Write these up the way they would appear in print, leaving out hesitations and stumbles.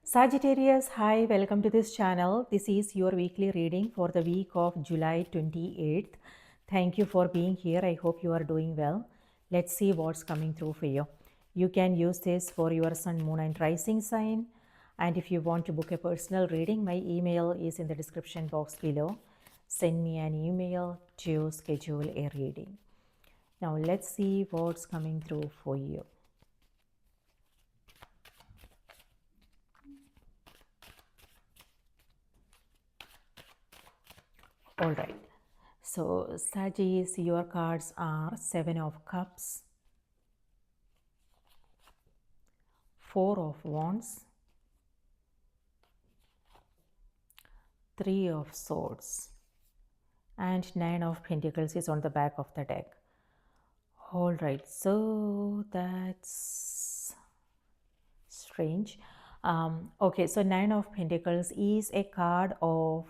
Sagittarius, hi, welcome to this channel. This is your weekly reading for the week of July 28th. Thank you for being here. I hope you are doing well. Let's see what's coming through for you. You can use this for your sun, moon, and rising sign. And if you want to book a personal reading, my email is in the description box below. Send me an email to schedule a reading. Now, let's see what's coming through for you. All right. So, Sagittarius, your cards are Seven of Cups, Four of Wands, Three of Swords, and Nine of Pentacles is on the back of the deck. All right. So, that's strange. Okay. So, Nine of Pentacles is a card of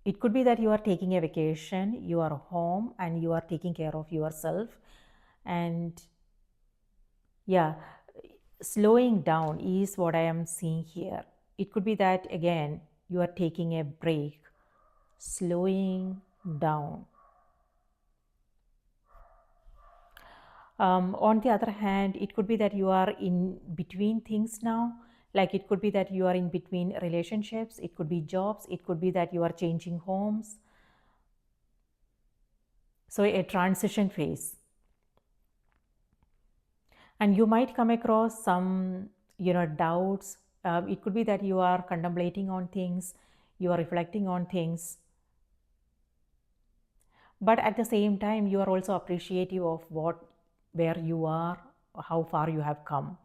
it could be that you are taking a vacation, you are home, and you are taking care of yourself. And yeah, slowing down is what I am seeing here. It could be that again, you are taking a break, slowing down. On the other hand, it could be that you are in between things now. Like it could be that you are in between relationships, it could be jobs, it could be that you are changing homes. So, a transition phase. And you might come across some, doubts. It could be that you are contemplating on things, you are reflecting on things. But at the same time, you are also appreciative of where you are, how far you have come.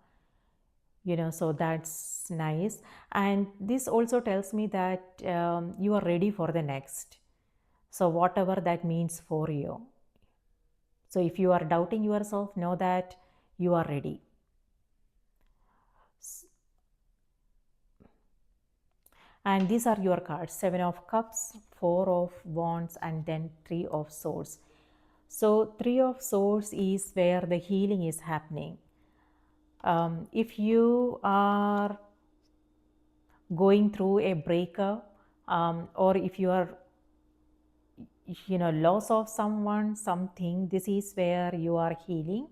So that's nice. And this also tells me that you are ready for the next. So whatever that means for you. So if you are doubting yourself, know that you are ready. And these are your cards: Seven of Cups, Four of Wands, and then Three of Swords. So Three of Swords is where the healing is happening. If you are going through a breakup, or if you are loss of someone, something, this is where you are healing.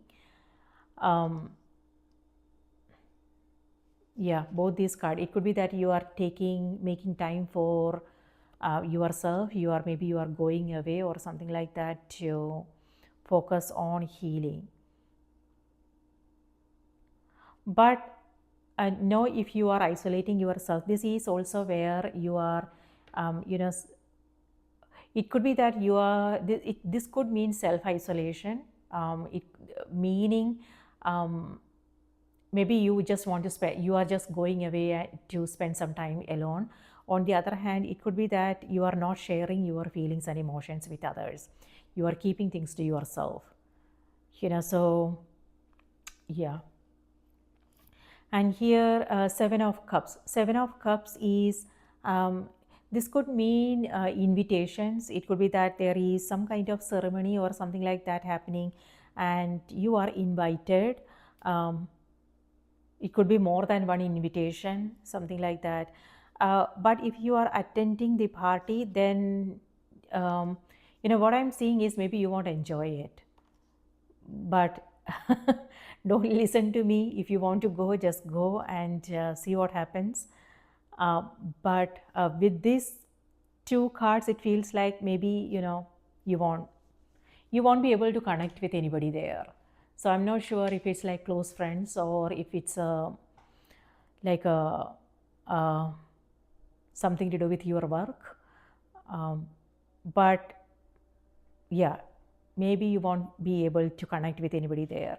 Yeah, both these cards. It could be that you are making time for yourself. Maybe you are going away or something like that to focus on healing. But know if you are isolating yourself, this is also where you are, it could be that you are, this could mean self-isolation, meaning maybe you just want to you are just going away to spend some time alone. On the other hand, it could be that you are not sharing your feelings and emotions with others. You are keeping things to yourself. So yeah. And here, Seven of Cups. Seven of Cups is, this could mean invitations. It could be that there is some kind of ceremony or something like that happening and you are invited. It could be more than one invitation, something like that. But if you are attending the party, then, what I'm seeing is maybe you won't enjoy it. But don't listen to me. If you want to go, just go and see what happens. But with these two cards, it feels like maybe you won't be able to connect with anybody there. So I'm not sure if it's like close friends or if it's like something to do with your work. But yeah, maybe you won't be able to connect with anybody there.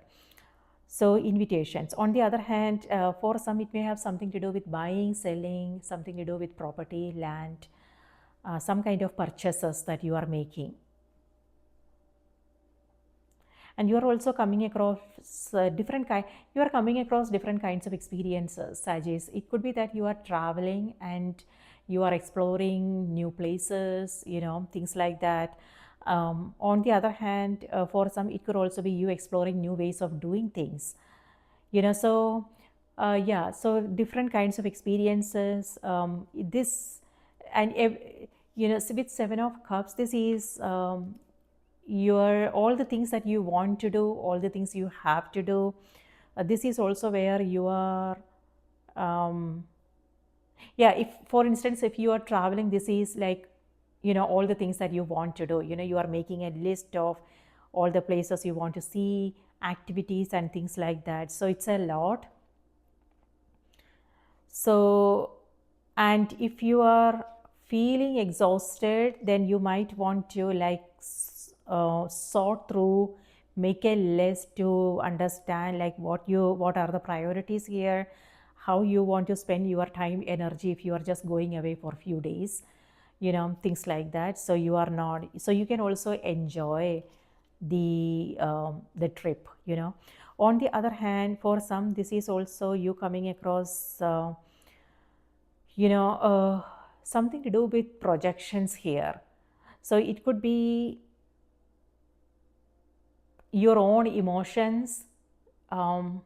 So invitations. On the other hand, for some, it may have something to do with buying, selling, something to do with property, land, some kind of purchases that you are making. And you are also coming across different kinds of experiences, Sagittarius. It could be that you are traveling and you are exploring new places, things like that. On the other hand, for some, it could also be you exploring new ways of doing things. So Yeah, so different kinds of experiences. This and so with Seven of Cups, this is your all the things that you want to do, all the things you have to do. This is also where you are. Um, yeah, if for instance, if you are traveling, this is like all the things that you want to do. You are making a list of all the places you want to see, activities and things like that. So it's a lot. So, and if you are feeling exhausted, then you might want to like sort through, make a list to understand like what are the priorities here, how you want to spend your time, energy if you are just going away for a few days, things like that. So you are not, so you can also enjoy the trip. On the other hand, for some, this is also you coming across you know something to do with projections here. So it could be your own emotions. So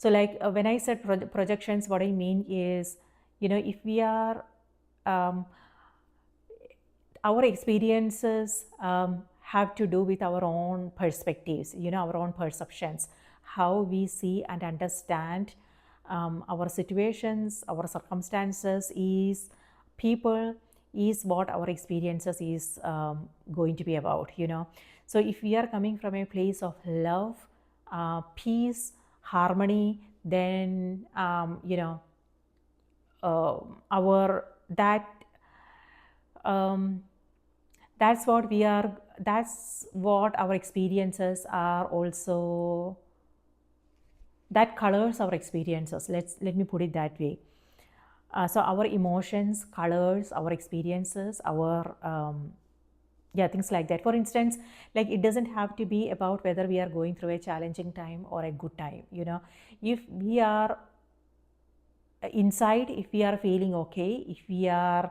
like when I said projections, what I mean is, if we are our experiences have to do with our own perspectives, our own perceptions, how we see and understand our situations, our circumstances, is people, is what our experiences is going to be about. So if we are coming from a place of love, peace, harmony, then our that um, that's what we are, that's what our experiences are also, that colors our experiences. Let me put it that way. So our emotions colors our experiences, our yeah, things like that. For instance, like it doesn't have to be about whether we are going through a challenging time or a good time. If we are inside, if we are feeling okay, if we are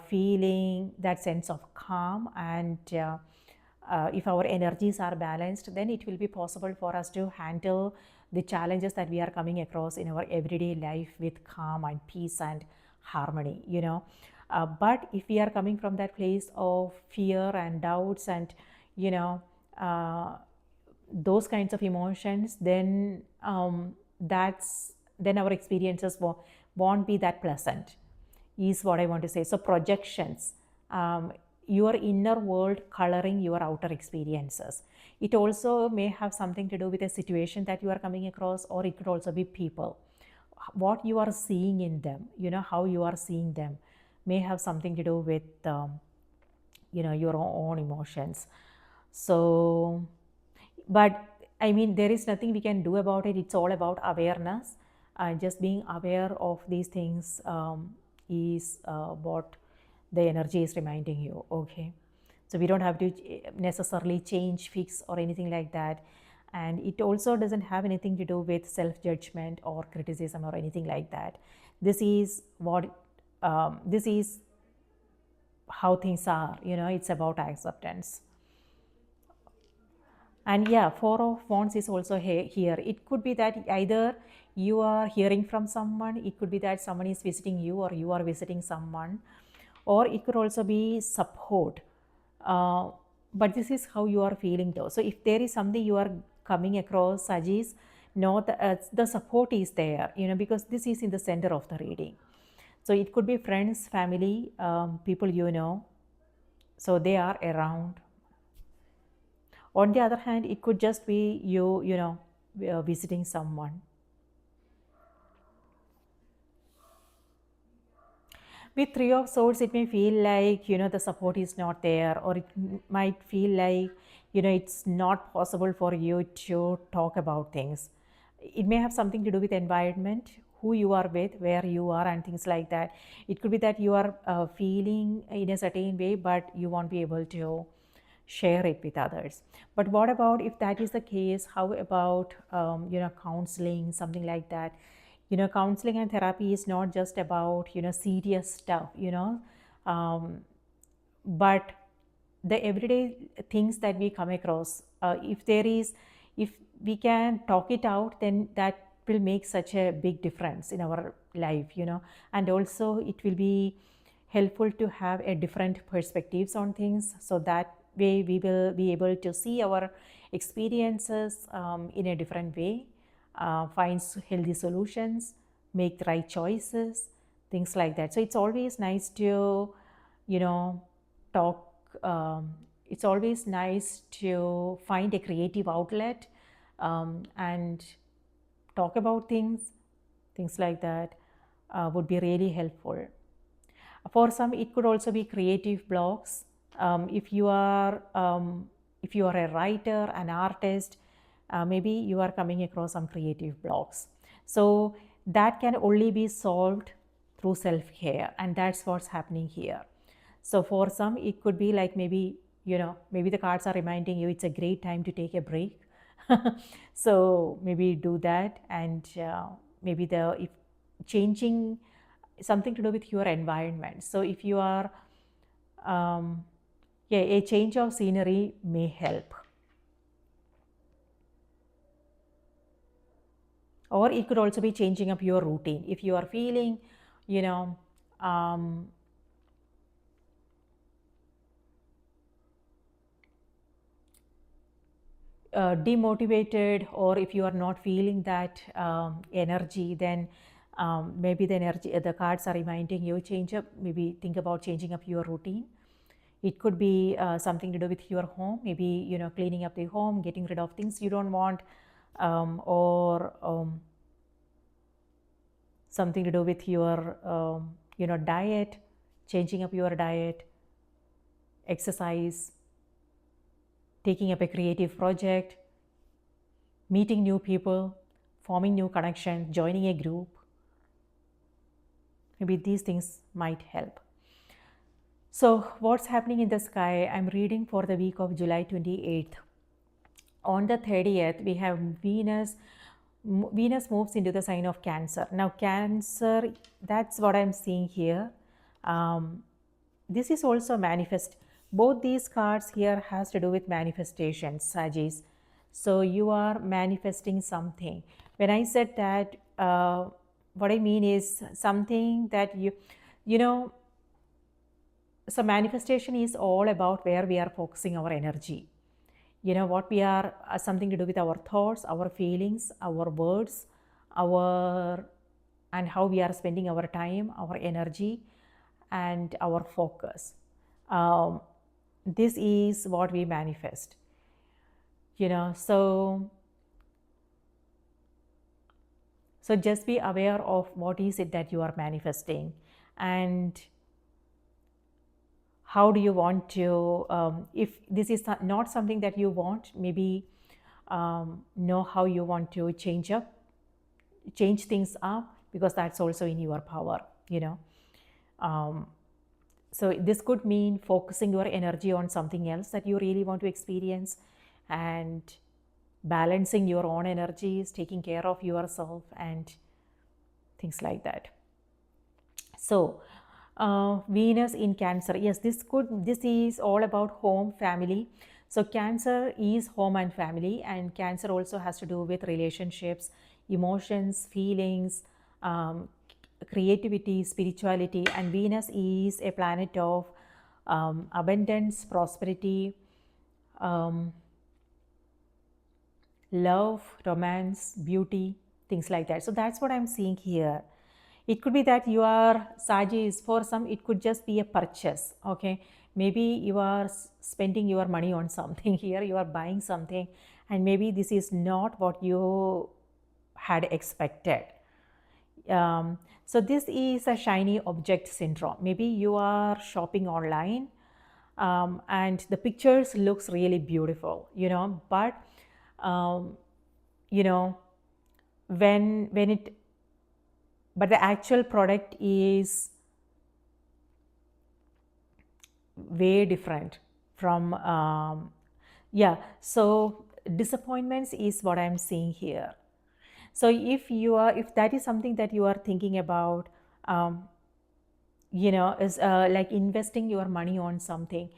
feeling that sense of calm, and if our energies are balanced, then it will be possible for us to handle the challenges that we are coming across in our everyday life with calm and peace and harmony. But if we are coming from that place of fear and doubts and uh, those kinds of emotions, then then our experiences won't be that pleasant, is what I want to say. So projections, your inner world coloring your outer experiences. It also may have something to do with a situation that you are coming across, or it could also be people. What you are seeing in them, how you are seeing them, may have something to do with your own emotions. So, but I mean, there is nothing we can do about it. It's all about awareness. Just being aware of these things is what the energy is reminding you. Okay, so we don't have to necessarily change, fix, or anything like that. And it also doesn't have anything to do with self-judgment or criticism or anything like that. This is what this is how things are. It's about acceptance. And yeah, Four of Wands is also here. It could be that either you are hearing from someone, it could be that someone is visiting you, or you are visiting someone, or it could also be support. But this is how you are feeling though. So if there is something you are coming across, Sajis, know that the support is there, because this is in the center of the reading. So it could be friends, family, people so they are around. On the other hand, it could just be you visiting someone. With Three of Swords, it may feel like the support is not there, or it might feel like it's not possible for you to talk about things. It may have something to do with environment, who you are with, where you are, and things like that. It could be that you are feeling in a certain way, but you won't be able to share it with others. But what about if that is the case? How about counseling, something like that? Counseling and therapy is not just about serious stuff, but the everyday things that we come across. If we can talk it out, then that will make such a big difference in our life, and also it will be helpful to have a different perspectives on things, so that way we will be able to see our experiences in a different way, find healthy solutions, make the right choices, things like that. So it's always nice to talk. It's always nice to find a creative outlet and talk about things like that would be really helpful. For some, it could also be creative blocks. If you are a writer, an artist, maybe you are coming across some creative blocks. So that can only be solved through self-care, and that's what's happening here. So for some, it could be like maybe the cards are reminding you it's a great time to take a break. So maybe do that, and maybe if changing something to do with your environment. So if you are a change of scenery may help. Or it could also be changing up your routine. If you are feeling demotivated, or if you are not feeling that energy, then maybe the cards are reminding you maybe think about changing up your routine. It could be something to do with your home, maybe cleaning up the home, getting rid of things you don't want, or something to do with your diet, changing up your diet, exercise, taking up a creative project, meeting new people, forming new connections, joining a group. Maybe these things might help. So what's happening in the sky? I'm reading for the week of July 28th. On the 30th, we have Venus. Venus moves into the sign of Cancer. Now Cancer, that's what I'm seeing here. This is also manifest. Both these cards here has to do with manifestations, Sagittarius. So you are manifesting something. When I said that, what I mean is something that so manifestation is all about where we are focusing our energy. What we are, something to do with our thoughts, our feelings, our words, and how we are spending our time, our energy, and our focus. This is what we manifest. So just be aware of what is it that you are manifesting, and how do you want to, if this is not something that you want, maybe know how you want to change things up, because that's also in your power. So this could mean focusing your energy on something else that you really want to experience, and balancing your own energies, taking care of yourself, and things like that. So Venus in Cancer, yes, this is all about home, family. So Cancer is home and family, and Cancer also has to do with relationships, emotions, feelings, creativity, spirituality. And Venus is a planet of abundance, prosperity, love, romance, beauty, things like that. So that's what I'm seeing here. It could be that you are Sagittarius. For some, it could just be a purchase. Okay, maybe you are spending your money on something here, you are buying something, and maybe this is not what you had expected. So this is a shiny object syndrome. Maybe you are shopping online, and the pictures looks really beautiful, but but the actual product is way different from so disappointments is what I'm seeing here. So if that is something that you are thinking about, is like investing your money on something,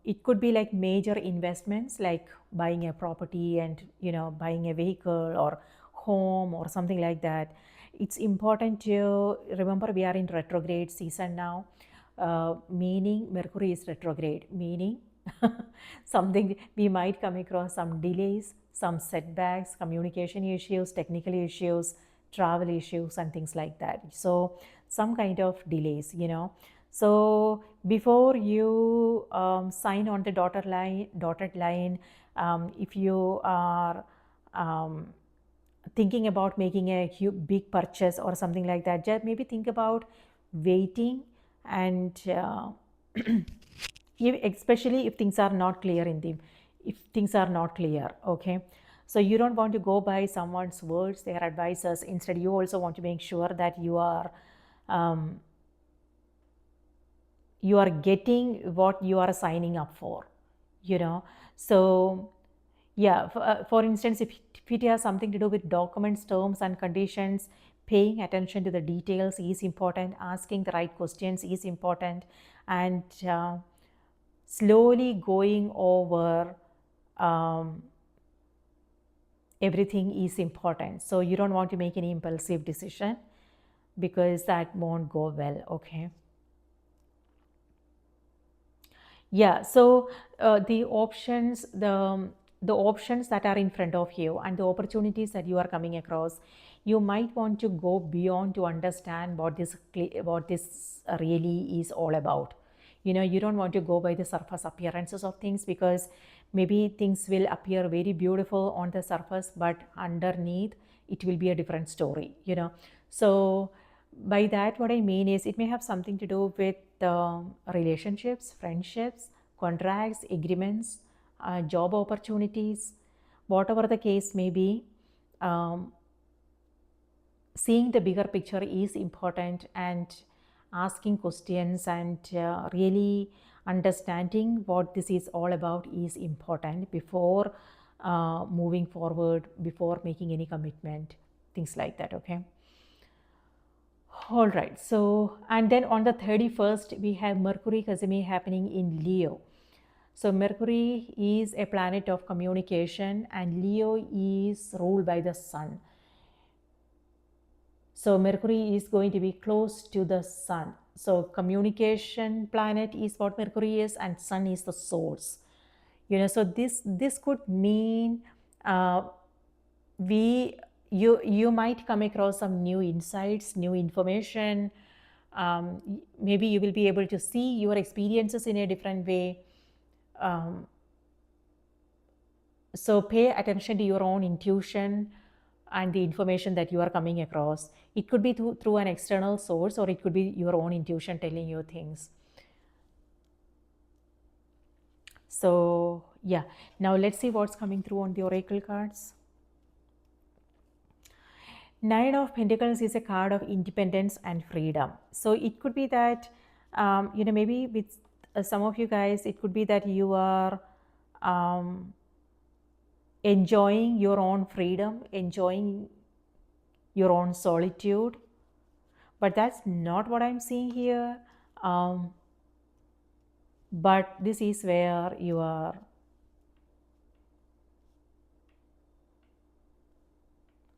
it could be like major investments like buying a property and buying a vehicle or home or something like that. It's important to remember we are in retrograde season now, meaning Mercury is retrograde, meaning something we might come across some delays, some setbacks, communication issues, technical issues, travel issues and things like that. So some kind of delays, so before you sign on the dotted line, if you are thinking about making a big purchase or something like that, just maybe think about waiting and especially if things are not clear if things are not clear, okay? So you don't want to go by someone's words, their advices. Instead, you also want to make sure that you are getting what you are signing up for, so yeah, for instance, if it has something to do with documents, terms and conditions, paying attention to the details is important, asking the right questions is important, and slowly going over everything is important. So you don't want to make any impulsive decision because that won't go well, okay? Yeah, so the options that are in front of you and the opportunities that you are coming across, you might want to go beyond to understand what this really is all about. You don't want to go by the surface appearances of things, because maybe things will appear very beautiful on the surface, but underneath it will be a different story, so by that, what I mean is it may have something to do with relationships, friendships, contracts, agreements, job opportunities, whatever the case may be. Seeing the bigger picture is important, and asking questions and really understanding what this is all about is important before moving forward, before making any commitment, things like that, okay? All right, so and then on the 31st we have Mercury Kazemi happening in Leo. So Mercury is a planet of communication and Leo is ruled by the Sun. So Mercury is going to be close to the Sun. So communication planet is what Mercury is, and Sun is the source. So this could mean you might come across some new insights, new information. Maybe you will be able to see your experiences in a different way. So pay attention to your own intuition and the information that you are coming across. It could be through an external source, or it could be your own intuition telling you things. So yeah, now let's see what's coming through on the oracle cards. Nine of Pentacles is a card of independence and freedom. So it could be that, maybe with some of you guys, it could be that you are enjoying your own freedom, enjoying your own solitude. But that's not what I'm seeing here. But this is where you are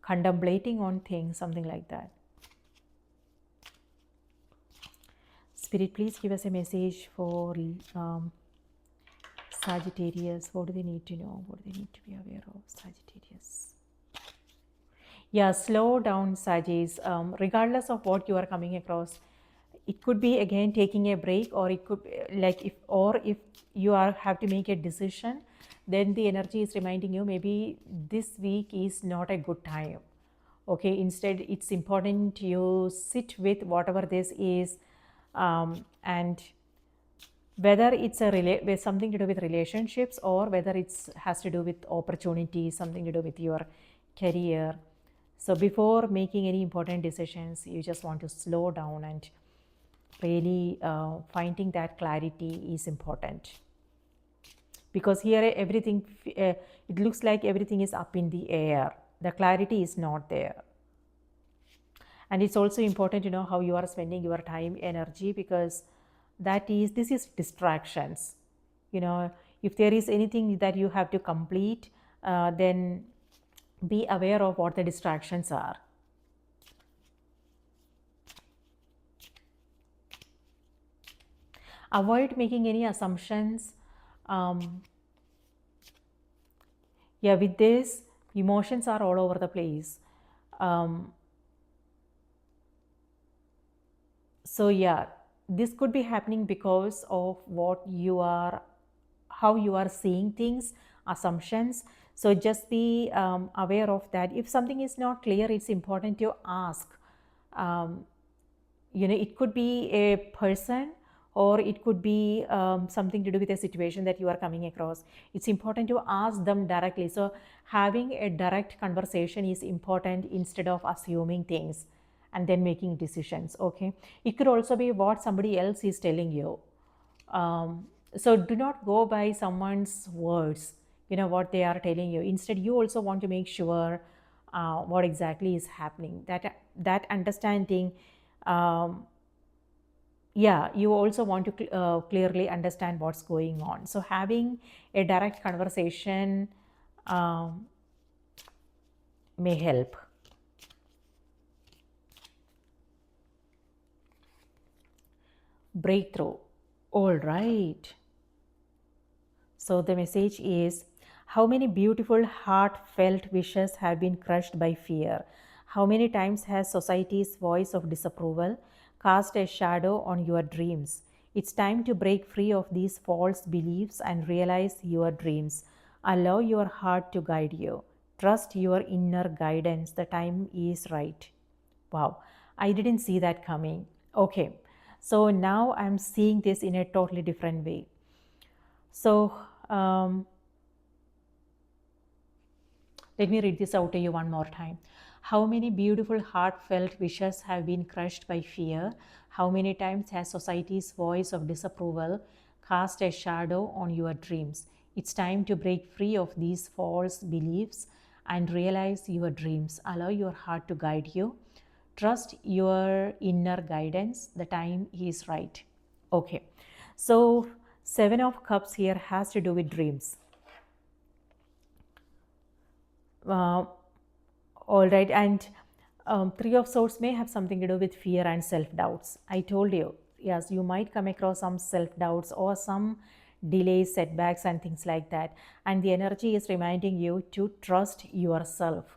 contemplating on things, something like that. Spirit, please give us a message for Sagittarius. What do they need to know? What do they need to be aware of? Sagittarius. Yeah, slow down, Sagittarius. Regardless of what you are coming across, it could be again taking a break, or it could like if you have to make a decision, then the energy is reminding you maybe this week is not a good time. Okay, instead it's important you sit with whatever this is, and whether it's with something to do with relationships, or whether it's has to do with opportunities, something to do with your career. So before making any important decisions, you just want to slow down, and really finding that clarity is important, because here everything it looks like everything is up in the air. The clarity is not there. And it's also important to know how you are spending your time, energy, because this is distractions. If there is anything that you have to complete, then be aware of what the distractions are. Avoid making any assumptions. Yeah, with this, emotions are all over the place. So yeah, this could be happening because of how you are seeing things, assumptions. So just be aware of that. If something is not clear, it's important to ask. It could be a person, or it could be something to do with a situation that you are coming across. It's important to ask them directly. So having a direct conversation is important instead of assuming things and then making decisions. Okay, it could also be what somebody else is telling you. So do not go by someone's words, what they are telling you. Instead, you also want to make sure what exactly is happening, that understanding. Yeah, you also want to clearly understand what's going on. So having a direct conversation may help. Breakthrough. All right. So the message is, how many beautiful heartfelt wishes have been crushed by fear? How many times has society's voice of disapproval cast a shadow on your dreams? It's time to break free of these false beliefs and realize your dreams. Allow your heart to guide you. Trust your inner guidance. The time is right. Wow, I didn't see that coming. Okay, so now I'm seeing this in a totally different way. So let me read this out to you one more time. How many beautiful heartfelt wishes have been crushed by fear? How many times has society's voice of disapproval cast a shadow on your dreams? It's time to break free of these false beliefs and realize your dreams. Allow your heart to guide you. Trust your inner guidance. The time is right. Okay, so Seven of Cups here has to do with dreams. All right, and Three of Swords may have something to do with fear and self-doubts. I told you, yes, you might come across some self-doubts or some delays, setbacks and things like that. And the energy is reminding you to trust yourself.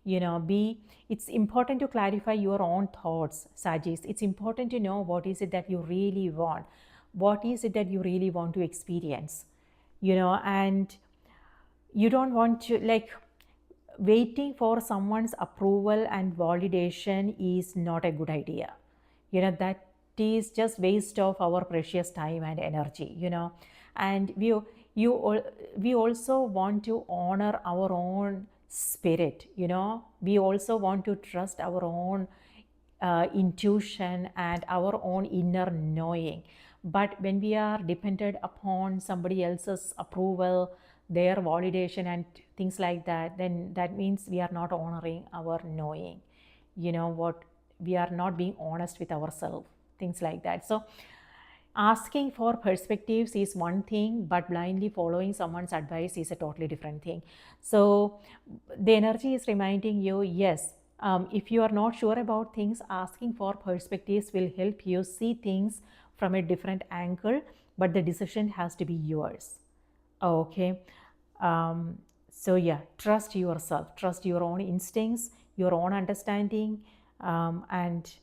It's important to clarify your own thoughts, Sagittarius. It's important to know what is it that you really want. What is it that you really want to experience? And you don't want to, like, waiting for someone's approval and validation is not a good idea. That is just waste of our precious time and energy. And we also want to honor our own spirit. We also want to trust our own intuition and our own inner knowing. But when we are dependent upon somebody else's approval, their validation and things like that, then that means we are not honoring our knowing. What we are not being honest with ourselves, things like that. So asking for perspectives is one thing, but blindly following someone's advice is a totally different thing. So the energy is reminding you, yes, if you are not sure about things, asking for perspectives will help you see things from a different angle, but the decision has to be yours. Okay. So yeah, trust yourself, trust your own instincts, your own understanding, and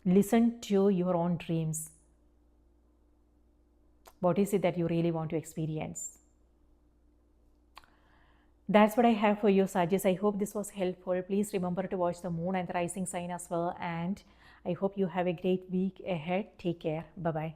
listen to your own dreams. What is it that you really want to experience? That's what I have for you, Sagittarius. I hope this was helpful. Please remember to watch the moon and the rising sign as well. And I hope you have a great week ahead. Take care. Bye-bye.